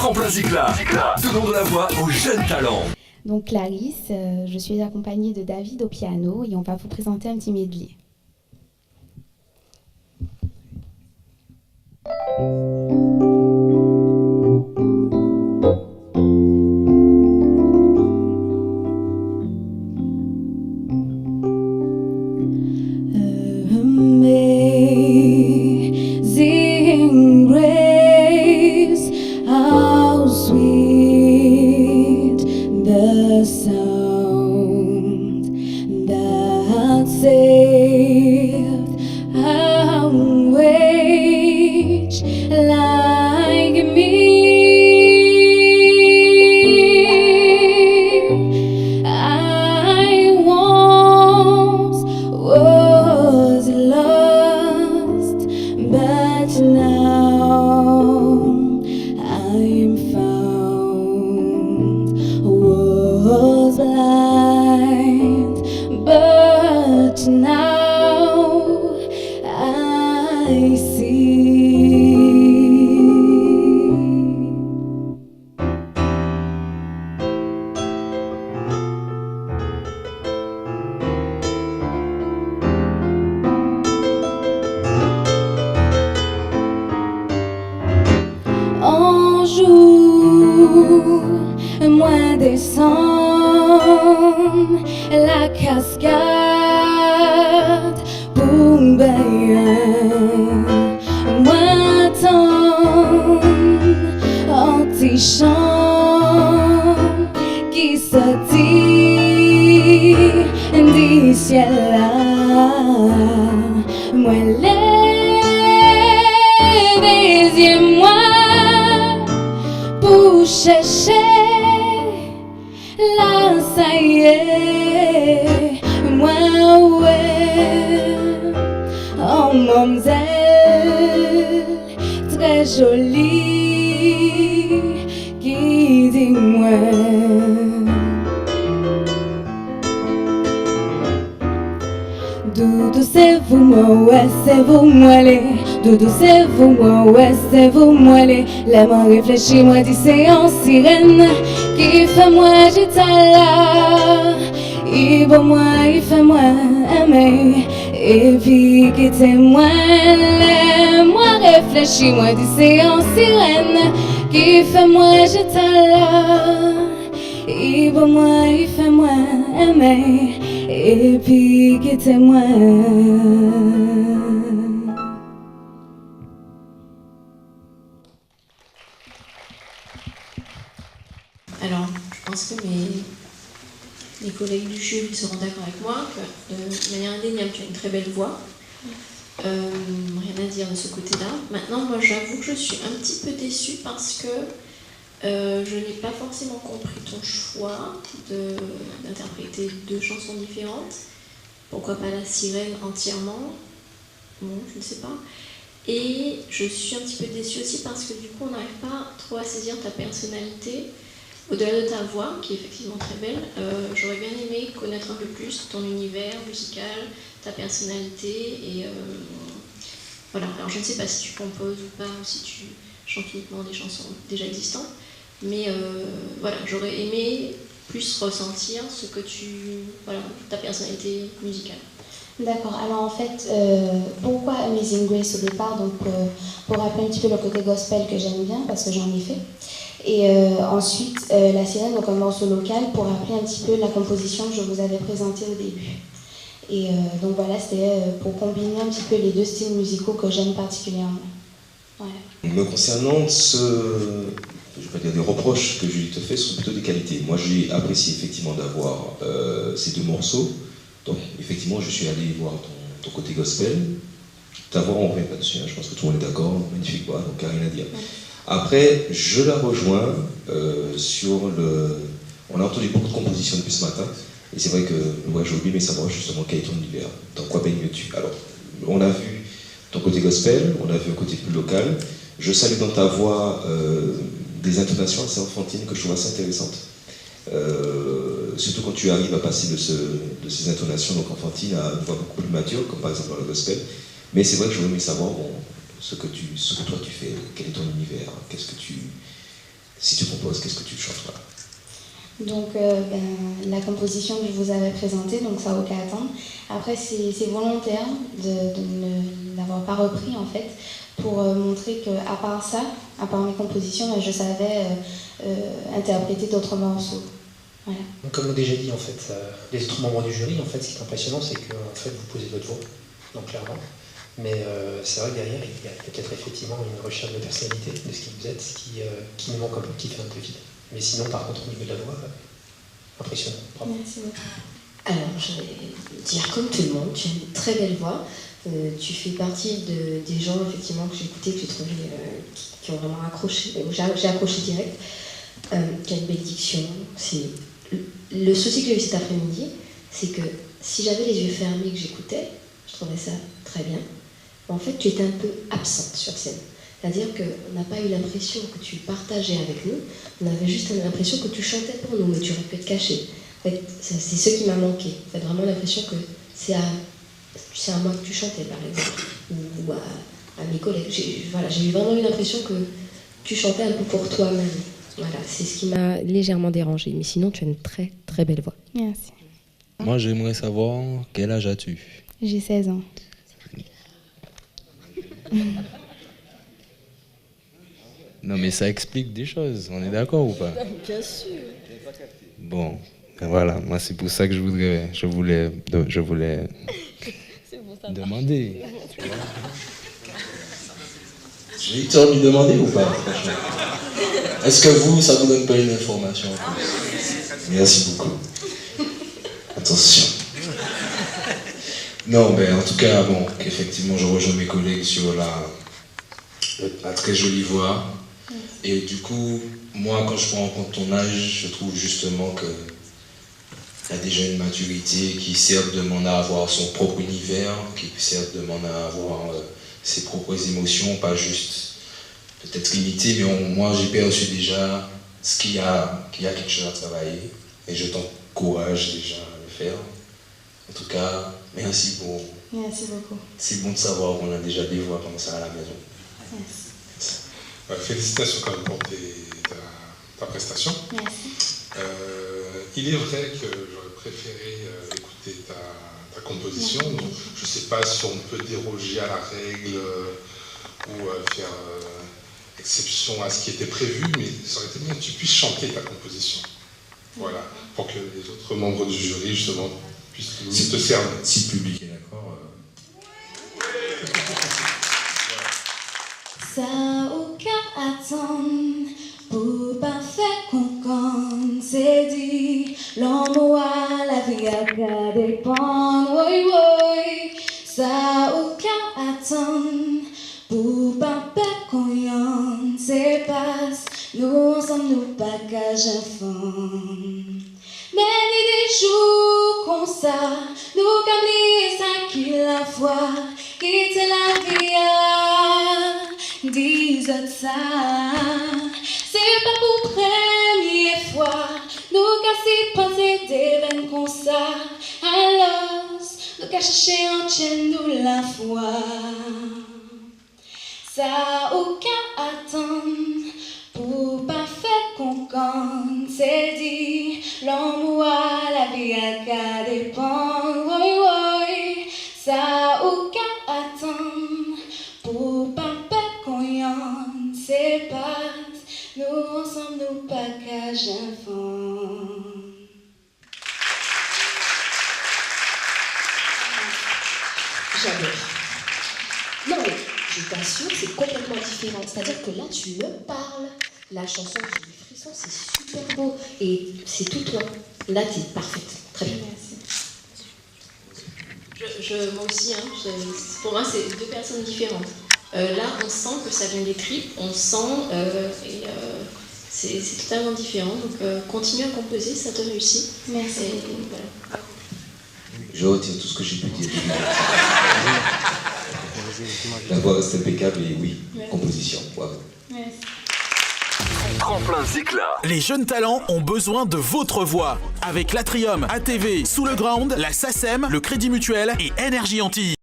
Tremplin Zikla, donnons de la voix aux jeunes talents. Donc Clarisse, je suis accompagnée de David au piano et on va vous présenter un petit medley. Amazing grace, how sweet the sound that saved a wretch like me. I once was lost, but now I'm found. Was blind, but now I see. Un jour, moi descends la cascade pour bailler. Moi t'en un petit chant qui sortit du ciel là. Moi lève les yeux, moi pour chercher, là ça y est, moi ouais, oh mademoiselle, très jolie, qui dit moi. Doudou c'est vous moi, ouais c'est vous moi les. Doudou c'est vous moi, ouais c'est vous moi les. Les mains réfléchis, moi dis c'est en sirène qui fait moi j'étais là. Il veut moi, il fait moi aimer. Et puis quitter moi, les moi réfléchis, moi dis c'est en sirène qui fait moi j'étais là. Il veut moi, il fait moi aimer. Et puis quittez-moi. Alors, je pense que mes collègues du jury seront d'accord avec moi que de manière indéniable, tu as une très belle voix. Rien à dire de ce côté-là. Maintenant, moi, j'avoue que je suis un petit peu déçue parce que je n'ai pas forcément compris ton choix d'interpréter deux chansons différentes. Pourquoi pas La Sirène entièrement? Bon, je ne sais pas. Et je suis un petit peu déçue aussi parce que du coup, on n'arrive pas trop à saisir ta personnalité. Au-delà de ta voix, qui est effectivement très belle, j'aurais bien aimé connaître un peu plus ton univers musical, ta personnalité. Et voilà. Alors, je ne sais pas si tu composes ou pas, ou si tu chantes uniquement des chansons déjà existantes. Mais voilà, j'aurais aimé plus ressentir ce que voilà, ta personnalité musicale. D'accord, alors en fait, pourquoi Amazing Grace au départ? Donc, pour rappeler un petit peu le côté gospel que j'aime bien, parce que j'en ai fait. Et ensuite, La Sirène, donc un morceau local, pour rappeler un petit peu la composition que je vous avais présentée au début. Et donc voilà, c'était pour combiner un petit peu les deux styles musicaux que j'aime particulièrement. Voilà. Me concernant, je vais pas dire des reproches que Julie te fait, sont plutôt des qualités. Moi, j'ai apprécié effectivement d'avoir ces deux morceaux. Donc, effectivement, je suis allé voir ton côté gospel. Ta voix, on ne revient pas dessus, hein. Je pense que tout le monde est d'accord. Magnifique voix, donc rien à dire. Après, je la rejoins sur le... On a entendu beaucoup de compositions depuis ce matin. Et c'est vrai que moi, j'ai oublié, mais savoir justement quel est ton univers. Dans quoi baignes-tu? Alors, on a vu ton côté gospel, on a vu un côté plus local. Je salue dans ta voix des intonations assez enfantines que je trouve assez intéressantes. Surtout quand tu arrives à passer de ces intonations donc enfantines à une voix beaucoup plus mature, comme par exemple dans le gospel. Mais c'est vrai que je voudrais savoir bon, ce que toi tu fais, quel est ton univers, Si tu proposes, qu'est-ce que tu chanteras? Donc la composition que je vous avais présentée, donc ça n'a aucun attendre. Après c'est volontaire de ne l'avoir pas repris en fait, pour montrer qu'à part ça, à part mes compositions, je savais interpréter d'autres morceaux. Voilà. Donc, comme l'ont déjà dit en fait, les autres membres du jury, en fait, ce qui est impressionnant, c'est que en fait, vous posez votre voix, donc clairement. Mais c'est vrai que derrière, il y a peut-être effectivement une recherche de personnalité, de ce qui vous êtes, qui nous manque un peu, qui fait un peu vide. Mais sinon, par contre, au niveau de la voix, impressionnant. Bravo. Merci beaucoup. Alors, je vais dire comme tout le monde, tu as une très belle voix. Tu fais partie des gens effectivement que j'ai écoutés, que j'ai trouvé qui ont vraiment accroché. J'ai accroché direct. Tu as une belle diction. Le souci que j'ai eu cet après-midi, c'est que si j'avais les yeux fermés et que j'écoutais, je trouvais ça très bien. Mais en fait, tu étais un peu absente sur scène. C'est-à-dire qu'on n'a pas eu l'impression que tu partageais avec nous, on avait juste l'impression que tu chantais pour nous, mais tu aurais pu être caché. En fait, c'est ce qui m'a manqué. En fait, vraiment l'impression que c'est à moi que tu chantais, par exemple, ou à mes collègues. J'ai eu vraiment eu l'impression que tu chantais un peu pour toi-même. Voilà, c'est ce qui m'a légèrement dérangée. Mais sinon, tu as une très très belle voix. Merci. Moi, j'aimerais savoir quel âge as-tu? J'ai 16 ans. Non, mais ça explique des choses, on est d'accord ou pas? Bien sûr. Bon, ben voilà, moi c'est pour ça que je voulais demander. J'ai eu envie de demander ou pas, franchement? Est-ce que ça vous donne pas une information? Merci beaucoup. Attention. Non, mais en tout cas, bon, effectivement, je rejoins mes collègues sur la très jolie voix. Et du coup, moi, quand je prends en compte ton âge, je trouve justement qu'il y a déjà une maturité qui certes demande à avoir son propre univers, qui certes demande à avoir ses propres émotions, pas juste peut-être limité, mais moi j'ai perçu déjà qu'il y a quelque chose à travailler et je t'encourage déjà à le faire. En tout cas, merci beaucoup. Merci beaucoup. C'est bon de savoir qu'on a déjà des voix comme ça à la maison. Merci. Félicitations quand même pour ta prestation. Merci. Il est vrai que j'aurais préféré écouter ta composition. Donc, je ne sais pas si on peut déroger à la règle ou faire exception à ce qui était prévu, mais ça aurait été bien que tu puisses chanter ta composition. Voilà, pour que les autres membres du jury, justement, puissent te servir. Si le public est d'accord. Ça aucun attendre pour pas faire qu'on c'est dit l'homme à la vie à qu'à dépendre oui oui ça aucun attendre pour pas faire qu'on c'est passe nous ensemble nous pas qu'à enfant mais ni des jours comme ça nous câblier ça qui la foi quitter la vie à dis ça, c'est pas pour première fois, nous casser penser d'événements comme ça, alors nous qu'à chercher en chaîne nous la foi. Ça aucun attendre pour pas faire qu'on compte, c'est dit l'homme à la vie à qu'à dépendre, oui oui, ça aucun attendre pour pas c'est pas nous ensemble nous pas qu'à enfant. J'adore. Non mais, je t'assure, c'est complètement différent. C'est-à-dire que là, tu me parles. La chanson, j'ai des frissons, c'est super beau. Et c'est tout toi. Là, t'es parfaite. Très bien. Merci. Moi aussi, hein, pour moi, c'est deux personnes différentes. Là, on sent que ça vient des tripes, on sent, c'est totalement différent. Donc, continue à composer, ça te réussit. Merci. Et, voilà. Je retire tout ce que j'ai pu dire. La voix reste impeccable et oui, composition. Bravo. Merci. Tremplin Zikla. Les jeunes talents ont besoin de votre voix. Avec l'Atrium, ATV, Sous le Ground, la SACEM, le Crédit Mutuel et Énergie Antilles.